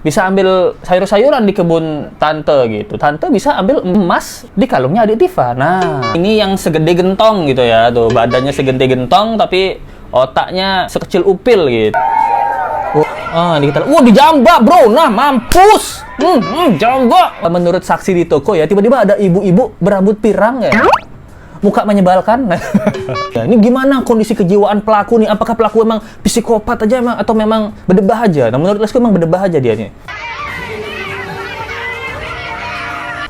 bisa ambil sayur-sayuran di kebun tante gitu. Tante bisa ambil emas di kalungnya adik Tifa. Nah, ini yang segede gentong gitu ya. Tuh, badannya segede gentong tapi otaknya sekecil upil gitu. Dijambak bro, nah mampus. Jambak. Menurut saksi di toko ya, tiba-tiba ada ibu-ibu berambut pirang ya. Muka menyebalkan. Ya, ini gimana kondisi kejiwaan pelaku nih? Apakah pelaku emang psikopat aja emang atau memang berdebah aja? Nah, menurut Lesko emang berdebah aja dia nih.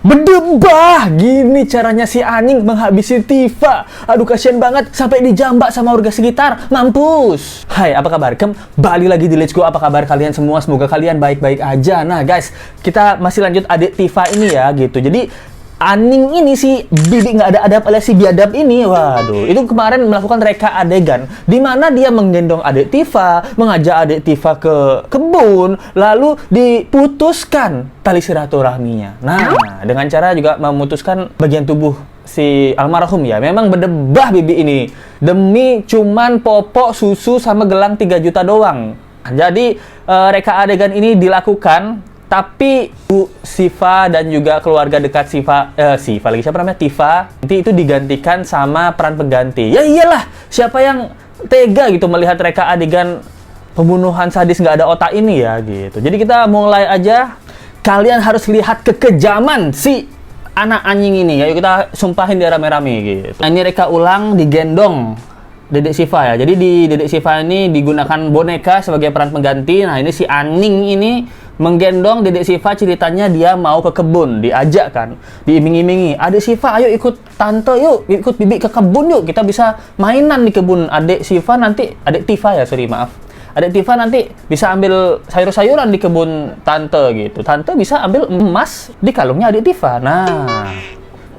Berdebah! Gini caranya si Aning menghabisi Tifa. Aduh, kasihan banget sampai dijambak sama warga sekitar. Mampus! Hai, apa kabar? Kembali lagi di Let's Go. Apa kabar kalian semua? Semoga kalian baik-baik aja. Nah, guys, kita masih lanjut adik Tifa ini ya, gitu. Jadi Aning ini si bibi nggak ada adab alias si biadab ini, waduh, itu kemarin melakukan reka adegan di mana dia menggendong adik Tifa, mengajak adik Tifa ke kebun, lalu diputuskan tali silaturahminya. Nah, dengan cara juga memutuskan bagian tubuh si almarhum ya. Memang berdebah bibi ini demi cuman popok, susu sama gelang 3 juta doang. Jadi reka adegan ini dilakukan. Tapi Bu Siva dan juga keluarga dekat Siva lagi siapa namanya? Tifa. Nanti itu digantikan sama peran pengganti. Ya iyalah, siapa yang tega gitu melihat reka adegan pembunuhan sadis nggak ada otak ini ya gitu. Jadi kita mulai aja. Kalian harus lihat kekejaman si anak anjing ini. Ayo kita sumpahin dia rame-rame gitu. Nah, ini reka ulang digendong Dedek Siva ya. Jadi di Dedek Siva ini digunakan boneka sebagai peran pengganti. Nah, ini si Aning ini menggendong Dedek Siva, ceritanya dia mau ke kebun, diajak kan, diiming-imingi. Adik Siva, ayo ikut tante yuk, ikut bibi ke kebun yuk, kita bisa mainan di kebun. Adik Siva nanti, adik Tifa ya, sorry maaf. Adik Tifa nanti bisa ambil sayur-sayuran di kebun tante gitu. Tante bisa ambil emas di kalungnya adik Tifa. Nah,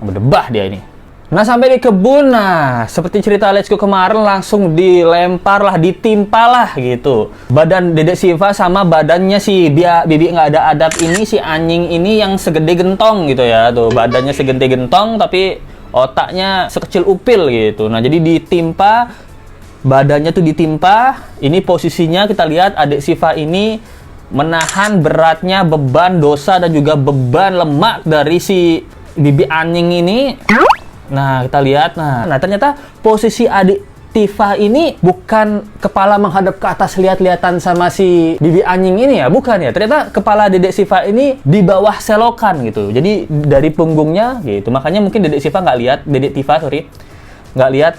berdebah dia ini. Nah, sampai di kebun, nah, seperti cerita Let's Go kemarin langsung dilempar lah, ditimpa lah gitu. Badan Dedek Siva sama badannya si bibi nggak ada adab ini, si anjing ini yang segede gentong gitu ya. Tuh, badannya segede gentong tapi otaknya sekecil upil gitu. Nah, jadi ditimpa, badannya tuh ditimpa. Ini posisinya kita lihat adik Siva ini menahan beratnya beban dosa dan juga beban lemak dari si bibi anjing ini. Nah, kita lihat. Nah, ternyata posisi adik Tifa ini bukan kepala menghadap ke atas lihat-lihatan sama si bibi anjing ini ya, bukan ya. Ternyata kepala Dedek Siva ini di bawah selokan gitu. Jadi dari punggungnya gitu. Makanya mungkin Dedek Siva nggak lihat, Dedek Tifa nggak lihat.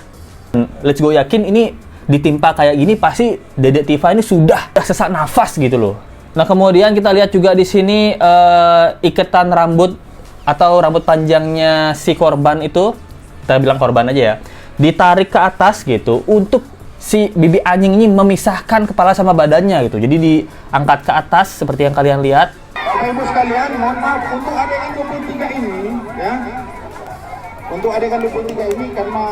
Let's Go yakin ini ditimpa kayak gini pasti Dedek Tifa ini sudah sesak nafas gitu loh. Nah, kemudian kita lihat juga di sini iketan rambut atau rambut panjangnya si korban itu, kita bilang korban aja ya, ditarik ke atas gitu untuk si bibi anjing ini memisahkan kepala sama badannya gitu. Jadi diangkat ke atas seperti yang kalian lihat. Bapak Ibu sekalian, mohon maaf untuk adegan 23 ini ya. Untuk adegan 23 ini karena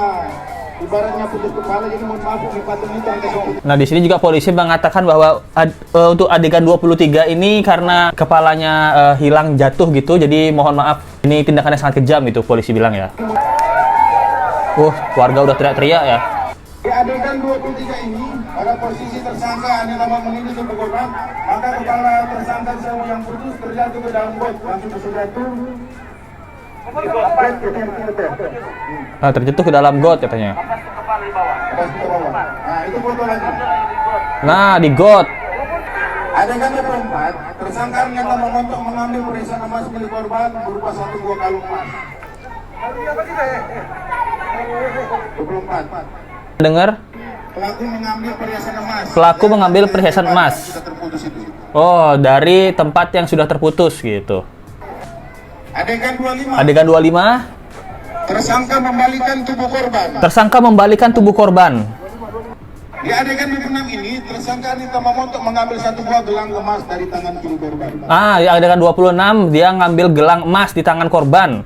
ibaratnya putus kepala, jadi mohon maaf dipatung itu angka 10. Nah, di sini juga polisi mengatakan bahwa untuk adegan 23 ini karena kepalanya hilang jatuh gitu, jadi mohon maaf, ini tindakannya sangat kejam itu polisi bilang ya. Warga udah teriak-teriak ya. Di adegan 23 ini pada posisi tersangka Anil menginjak tubuh korban, maka kepala tersangka yang putus terjatuh ke dalam got, langsung terjatuh. Nah, terjatuh ke dalam got katanya. Nah, itu foto lagi. Nah, di got. Adegan 24, tersangka ternyata mengontok mengambil perhiasan emas milik korban berupa 1 buah kalung emas. 24. Dengar? Pelaku mengambil perhiasan emas. Oh, dari tempat yang sudah terputus gitu. Adegan 25. Tersangka membalikan tubuh korban. Tersangka membalikan tubuh korban. Di adegan 26 ini, tersangka Anita Mamontok mengambil 1 buah gelang emas dari tangan kiri korban. Di adegan 26 dia ngambil gelang emas di tangan korban.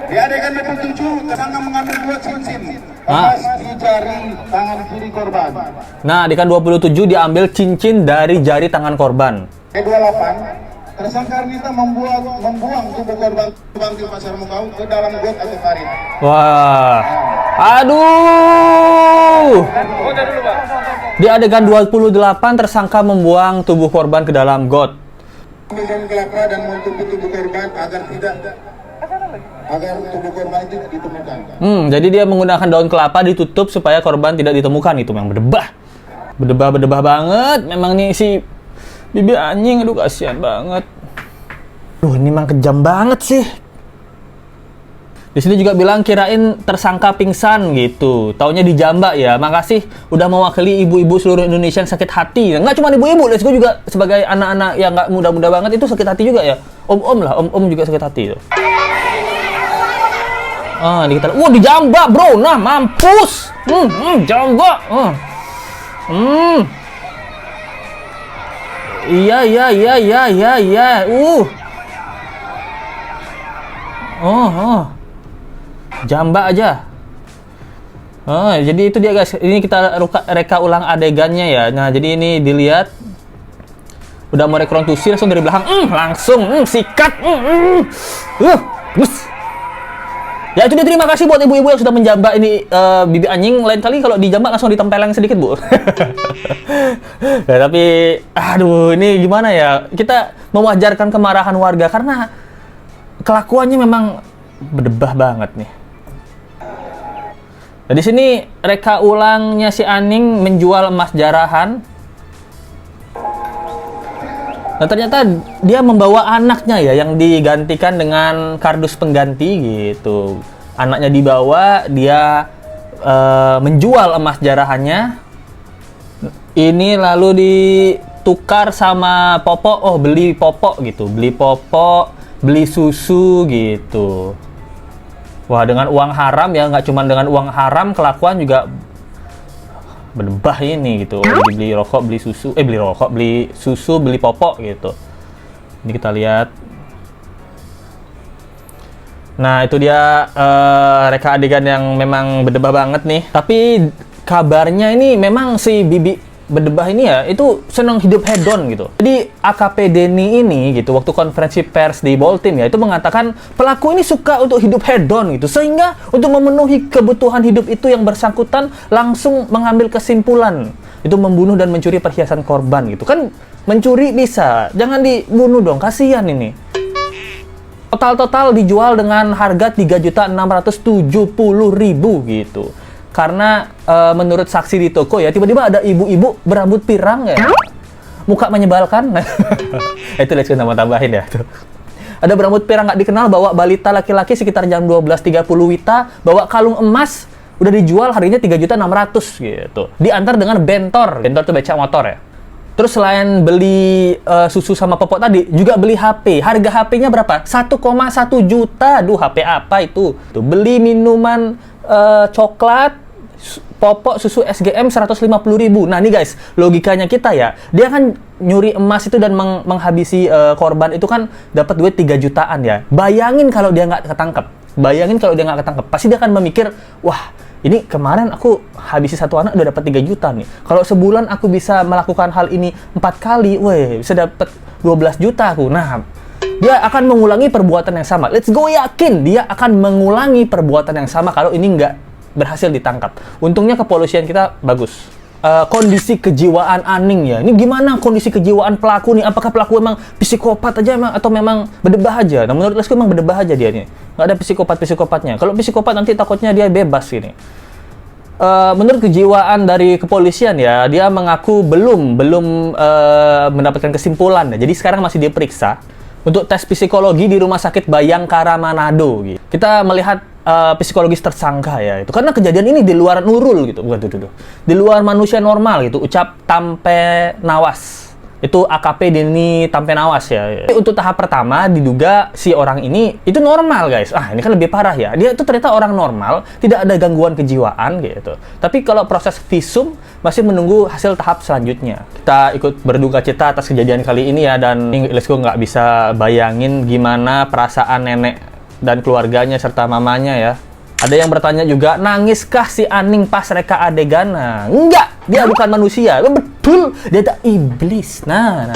Di adegan 27, tersangka mengambil 2 cincin emas di jari tangan kiri korban. Nah, adegan 27 diambil cincin dari jari tangan korban. Di 28, tersangka Anita membuang tubuh korban di Pasar Mukau ke dalam got atau parit. Wah. Aduh. Di adegan 28 tersangka membuang tubuh korban ke dalam got. Ambil daun kelapa dan menutupi tubuh korban agar tubuh korban itu ditemukan. Jadi dia menggunakan daun kelapa ditutup supaya korban tidak ditemukan. Itu memang berdebah banget. Memang nih si bibi anjing, aduh kasihan banget. Ini memang kejam banget sih. Di sini juga bilang kirain tersangka pingsan gitu. Taunya dijambak ya. Makasih udah mewakili ibu-ibu seluruh Indonesia yang sakit hati. Nggak cuma ibu-ibu, let's go juga sebagai anak-anak yang nggak muda-muda banget itu sakit hati juga ya. Om-om lah, om-om juga sakit hati tuh. Ini kita, dijambak bro. Nah, mampus. Jambak. Iya. Jambak aja. Jadi itu dia guys. Ini kita reka ulang adegannya ya. Nah, jadi ini dilihat udah mau rekonstruksi langsung dari belakang. Langsung sikat. Ya itu dia, terima kasih buat ibu-ibu yang sudah menjambak ini bibi anjing. Lain kali kalau dijambak langsung ditempeleng sedikit, Bu. Ya, tapi aduh, ini gimana ya? Kita mewajarkan kemarahan warga karena kelakuannya memang berdebah banget nih. Nah, di sini reka ulangnya si Aning menjual emas jarahan. Nah, ternyata dia membawa anaknya ya yang digantikan dengan kardus pengganti gitu. Anaknya dibawa, dia menjual emas jarahannya. Ini lalu ditukar sama popok. Beli popok gitu. Beli popok, beli susu gitu. Wah, dengan uang haram ya, nggak cuma dengan uang haram, kelakuan juga berdebah ini gitu. Jadi beli rokok, beli susu, beli susu, beli popok gitu. Ini kita lihat. Nah, itu dia reka adegan yang memang berdebah banget nih. Tapi kabarnya ini memang si bibi berdebah ini ya, itu senang hidup hedon gitu. Jadi AKP Denny ini gitu, waktu konferensi pers di Boltim ya, itu mengatakan pelaku ini suka untuk hidup hedon gitu. Sehingga untuk memenuhi kebutuhan hidup itu yang bersangkutan langsung mengambil kesimpulan. Itu membunuh dan mencuri perhiasan korban gitu. Kan mencuri bisa, jangan dibunuh dong, kasihan ini. Total dijual dengan harga 3.670.000 gitu. Karena menurut saksi di toko ya, tiba-tiba ada ibu-ibu berambut pirang ya, muka menyebalkan. Itu let's tambahin ya tuh. Ada berambut pirang nggak dikenal bawa balita laki-laki sekitar jam 12.30 WITA, bawa kalung emas, udah dijual harganya 3.600.000 gitu. Diantar dengan bentor tuh becak motor ya. Terus selain beli susu sama popok tadi, juga beli HP. Harga HP-nya berapa? 1,1 juta. Duh, HP apa itu? Tuh, beli minuman coklat, popok, susu SGM 150.000. Nah nih guys, logikanya kita ya, dia kan nyuri emas itu dan menghabisi korban itu kan dapat duit 3 jutaan ya. Bayangin kalau dia nggak ketangkep. Pasti dia akan memikir, wah ini kemarin aku habisi satu anak udah dapat 3 juta nih. Kalau sebulan aku bisa melakukan hal ini 4 kali, bisa dapat 12 juta aku. Nah, dia akan mengulangi perbuatan yang sama. Let's go, yakin dia akan mengulangi perbuatan yang sama kalau ini nggak berhasil ditangkap. Untungnya kepolisian kita bagus. Kondisi kejiwaan Aning ya. Ini gimana kondisi kejiwaan pelaku nih? Apakah pelaku emang psikopat aja emang, atau memang berdebah aja? Nah, menurut Lesko emang berdebah aja dia nih. Nggak ada psikopatnya. Kalau psikopat nanti takutnya dia bebas ini. Menurut kejiwaan dari kepolisian ya, dia mengaku belum mendapatkan kesimpulan ya. Jadi sekarang masih diperiksa untuk tes psikologi di Rumah Sakit Bayangkara Manado gitu. Kita melihat psikologis tersangka ya itu karena kejadian ini di luar Nurul gitu, di luar manusia normal gitu. Ucap Tampe Nawas, itu AKP Denny Tampe Nawas ya. Untuk tahap pertama diduga si orang ini itu normal guys. Ini kan lebih parah ya, dia itu ternyata orang normal, tidak ada gangguan kejiwaan gitu. Tapi kalau proses visum masih menunggu hasil tahap selanjutnya. Kita ikut berduka cita atas kejadian kali ini ya, dan Lesko nggak bisa bayangin gimana perasaan nenek dan keluarganya serta mamanya ya. Ada yang bertanya juga, nangiskah si Aning pas reka adegan? Nah, enggak, dia bukan manusia. Betul, dia tak iblis. Nah.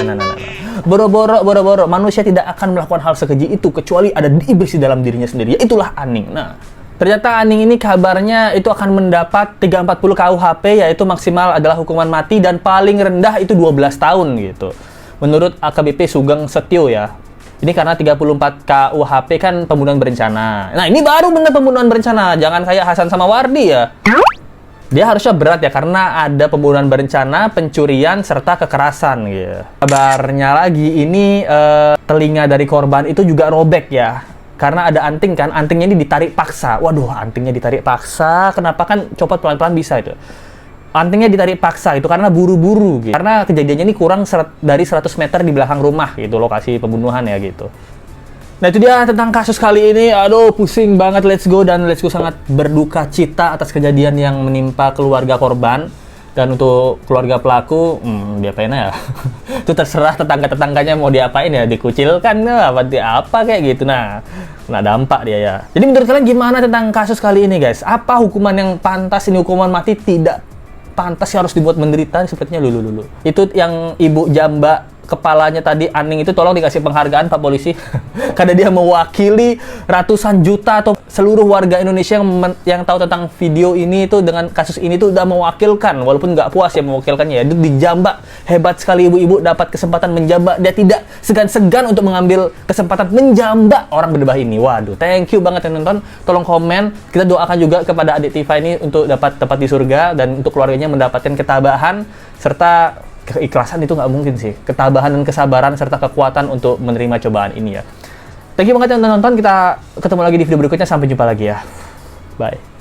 Boro-boro, manusia tidak akan melakukan hal sekeji itu kecuali ada iblis di dalam dirinya sendiri. Ya, itulah Aning. Nah, ternyata Aning ini kabarnya itu akan mendapat 340 KUHP, yaitu maksimal adalah hukuman mati dan paling rendah itu 12 tahun gitu. menurut AKBP Sugeng Setio ya. Ini karena 34 KUHP kan pembunuhan berencana. Nah, ini baru bener pembunuhan berencana. Jangan kayak Hasan sama Wardi ya. Dia harusnya berat ya, karena ada pembunuhan berencana, pencurian, serta kekerasan gitu. Kabarnya lagi, ini telinga dari korban itu juga robek ya. Karena ada anting kan, antingnya ini ditarik paksa. Waduh, antingnya ditarik paksa. Kenapa kan copot pelan-pelan bisa itu? Antingnya ditarik paksa itu karena buru-buru gitu. Karena kejadiannya ini kurang dari 100 meter di belakang rumah gitu, lokasi pembunuhan ya gitu. Nah, itu dia tentang kasus kali ini. Aduh, pusing banget. Let's go, dan let's go sangat berduka cita atas kejadian yang menimpa keluarga korban. Dan untuk keluarga pelaku, diapain ya? Itu terserah tetangga-tetangganya mau diapain ya, dikucilkan apa kayak gitu. Nah, kena dampak dia ya. Jadi menurut kalian gimana tentang kasus kali ini, guys? Apa hukuman yang pantas? Ini hukuman mati tidak pantas sih, harus dibuat menderita sepertinya lulu. Itu yang ibu jamba kepalanya tadi, Aning itu tolong dikasih penghargaan Pak Polisi. Karena dia mewakili ratusan juta atau seluruh warga Indonesia yang tahu tentang video ini itu, dengan kasus ini tuh udah mewakilkan, walaupun nggak puas ya mewakilkannya ya. Itu dijambak, hebat sekali ibu-ibu dapat kesempatan menjambak, dia tidak segan-segan untuk mengambil kesempatan menjambak orang berbah ini. Waduh, thank you banget yang nonton. Tolong komen, kita doakan juga kepada adik Tifa ini untuk dapat tempat di surga, dan untuk keluarganya mendapatkan ketabahan serta keikhlasan. Itu nggak mungkin sih, ketabahan dan kesabaran serta kekuatan untuk menerima cobaan ini ya. Thank you banget yang udah nonton, kita ketemu lagi di video berikutnya, sampai jumpa lagi ya, bye.